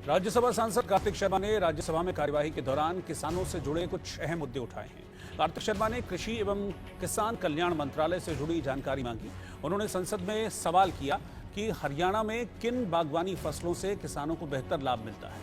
राज्यसभा सांसद कार्तिक शर्मा ने राज्यसभा में कार्यवाही के दौरान किसानों से जुड़े कुछ अहम मुद्दे उठाए हैं। कार्तिक शर्मा ने कृषि एवं किसान कल्याण मंत्रालय से जुड़ी जानकारी मांगी। उन्होंने संसद में सवाल किया कि हरियाणा में किन बागवानी फसलों से किसानों को बेहतर लाभ मिलता है।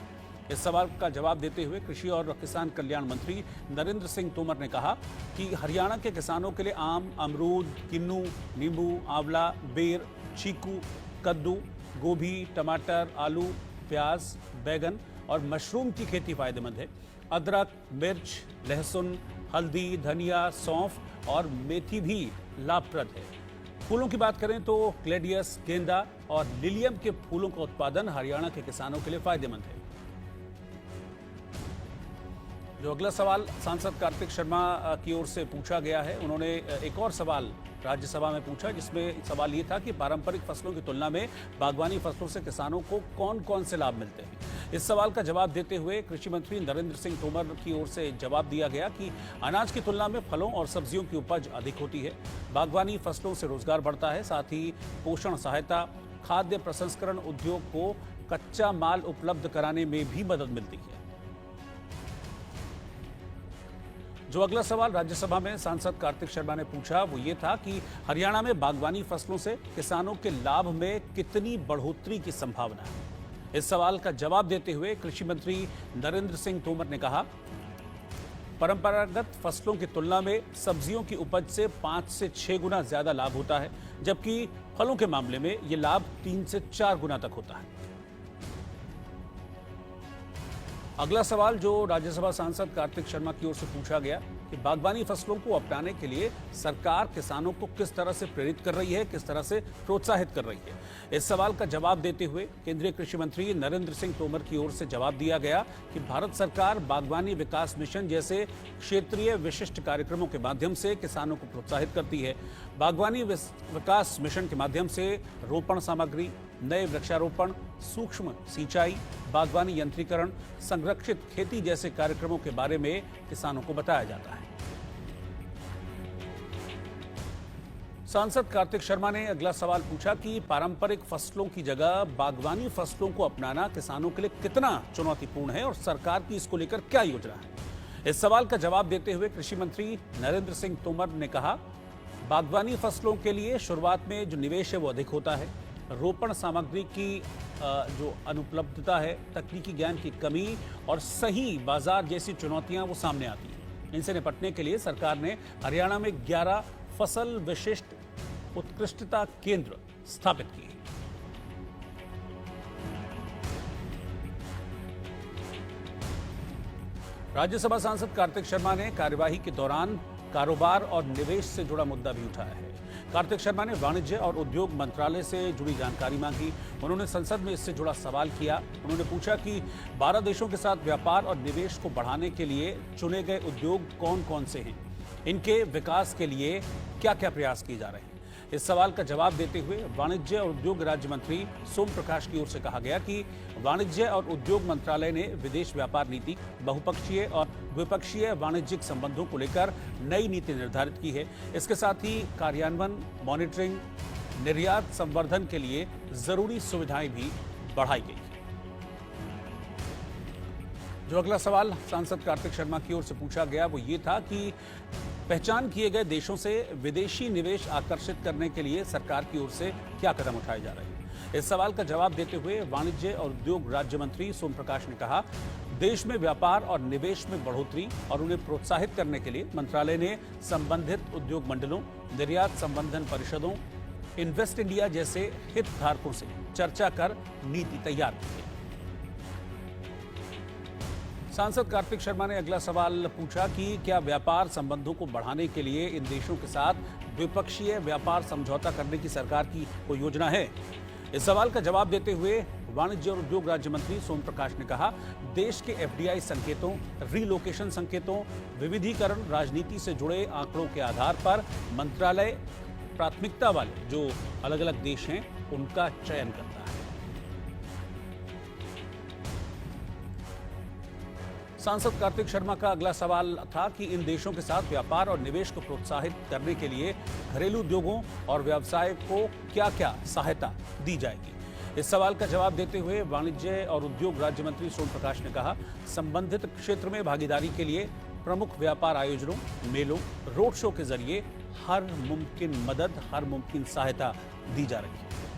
इस सवाल का जवाब देते हुए कृषि और किसान कल्याण मंत्री नरेंद्र सिंह तोमर ने कहा कि हरियाणा के किसानों के लिए आम, अमरूद, किन्नू, नींबू, आंवला, बेर, चीकू, कद्दू, गोभी, टमाटर, आलू, प्याज, बैगन और मशरूम की खेती फायदेमंद है। अदरक, मिर्च, लहसुन, हल्दी, धनिया, सौंफ और मेथी भी लाभप्रद है। फूलों की बात करें तो ग्लेडियस, गेंदा और लिलियम के फूलों का उत्पादन हरियाणा के किसानों के लिए फायदेमंद है। जो अगला सवाल सांसद कार्तिक शर्मा की ओर से पूछा गया है, उन्होंने एक और सवाल राज्यसभा में पूछा, जिसमें सवाल ये था कि पारंपरिक फसलों की तुलना में बागवानी फसलों से किसानों को कौन कौन से लाभ मिलते हैं। इस सवाल का जवाब देते हुए कृषि मंत्री नरेंद्र सिंह तोमर की ओर से जवाब दिया गया कि अनाज की तुलना में फलों और सब्जियों की उपज अधिक होती है। बागवानी फसलों से रोजगार बढ़ता है, साथ ही पोषण सहायता, खाद्य प्रसंस्करण उद्योग को कच्चा माल उपलब्ध कराने में भी मदद मिलती है। जो अगला सवाल राज्यसभा में सांसद कार्तिक शर्मा ने पूछा वो ये था कि हरियाणा में बागवानी फसलों से किसानों के लाभ में कितनी बढ़ोतरी की संभावना है। इस सवाल का जवाब देते हुए कृषि मंत्री नरेंद्र सिंह तोमर ने कहा, परंपरागत फसलों की तुलना में सब्जियों की उपज से 5 से 6 गुना ज्यादा लाभ होता है, जबकि फलों के मामले में यह लाभ 3 से 4 गुना तक होता है। अगला सवाल जो राज्यसभा सांसद कार्तिक शर्मा की ओर से पूछा गया कि बागवानी फसलों को अपनाने के लिए सरकार किसानों को किस तरह से प्रेरित कर रही है, किस तरह से प्रोत्साहित कर रही है। इस सवाल का जवाब देते हुए केंद्रीय कृषि मंत्री नरेंद्र सिंह तोमर की ओर से जवाब दिया गया कि भारत सरकार बागवानी विकास मिशन जैसे क्षेत्रीय विशिष्ट कार्यक्रमों के माध्यम से किसानों को प्रोत्साहित करती है। बागवानी विकास मिशन के माध्यम से रोपण सामग्री, नए वृक्षारोपण, सूक्ष्म सिंचाई, बागवानी यंत्रीकरण, संरक्षित खेती जैसे कार्यक्रमों के बारे में किसानों को बताया जाता है। सांसद कार्तिक शर्मा ने अगला सवाल पूछा कि पारंपरिक फसलों की जगह बागवानी फसलों को अपनाना किसानों के लिए कितना चुनौतीपूर्ण है और सरकार की इसको लेकर क्या योजना है। इस सवाल का जवाब देते हुए कृषि मंत्री नरेंद्र सिंह तोमर ने कहा, बागवानी फसलों के लिए शुरुआत में जो निवेश है वो अधिक होता है। रोपण सामग्री की जो अनुपलब्धता है, तकनीकी ज्ञान की कमी और सही बाजार जैसी चुनौतियां वो सामने आती हैं। इनसे निपटने के लिए सरकार ने हरियाणा में 11 फसल विशिष्ट उत्कृष्टता केंद्र स्थापित किए। राज्यसभा सांसद कार्तिक शर्मा ने कार्यवाही के दौरान कारोबार और निवेश से जुड़ा मुद्दा भी उठाया है। कार्तिक शर्मा ने वाणिज्य और उद्योग मंत्रालय से जुड़ी जानकारी मांगी। उन्होंने संसद में इससे जुड़ा सवाल किया। उन्होंने पूछा कि 12 देशों के साथ व्यापार और निवेश को बढ़ाने के लिए चुने गए उद्योग कौन कौन से हैं, इनके विकास के लिए क्या क्या प्रयास किए जा रहे हैं। इस सवाल का जवाब देते हुए वाणिज्य और उद्योग राज्य मंत्री सोम प्रकाश की ओर से कहा गया कि वाणिज्य और उद्योग मंत्रालय ने विदेश व्यापार नीति, बहुपक्षीय और द्विपक्षीय वाणिज्यिक संबंधों को लेकर नई नीति निर्धारित की है। इसके साथ ही कार्यान्वयन, मॉनिटरिंग, निर्यात संवर्धन के लिए जरूरी सुविधाएं भी बढ़ाई गई। जो अगला सवाल सांसद कार्तिक शर्मा की ओर से पूछा गया वो ये था कि पहचान किए गए देशों से विदेशी निवेश आकर्षित करने के लिए सरकार की ओर से क्या कदम उठाए जा रहे हैं। इस सवाल का जवाब देते हुए वाणिज्य और उद्योग राज्य मंत्री सोम प्रकाश ने कहा, देश में व्यापार और निवेश में बढ़ोतरी और उन्हें प्रोत्साहित करने के लिए मंत्रालय ने संबंधित उद्योग मंडलों, निर्यात संबंधन परिषदों, इन्वेस्ट इंडिया जैसे हितधारकों से चर्चा कर नीति तैयार की है। सांसद कार्तिक शर्मा ने अगला सवाल पूछा कि क्या व्यापार संबंधों को बढ़ाने के लिए इन देशों के साथ द्विपक्षीय व्यापार समझौता करने की सरकार की कोई योजना है। इस सवाल का जवाब देते हुए वाणिज्य और उद्योग राज्य मंत्री सोम प्रकाश ने कहा, देश के एफडीआई संकेतों, रीलोकेशन संकेतों, विविधीकरण राजनीति से जुड़े आंकड़ों के आधार पर मंत्रालय प्राथमिकता वाले जो अलग अलग देश हैं उनका चयन करता है। सांसद कार्तिक शर्मा का अगला सवाल था कि इन देशों के साथ व्यापार और निवेश को प्रोत्साहित करने के लिए घरेलू उद्योगों और व्यवसाय को क्या क्या सहायता दी जाएगी। इस सवाल का जवाब देते हुए वाणिज्य और उद्योग राज्य मंत्री सोम प्रकाश ने कहा, संबंधित क्षेत्र में भागीदारी के लिए प्रमुख व्यापार आयोजनों, मेलों, रोड शो के जरिए हर मुमकिन मदद, हर मुमकिन सहायता दी जा रही है।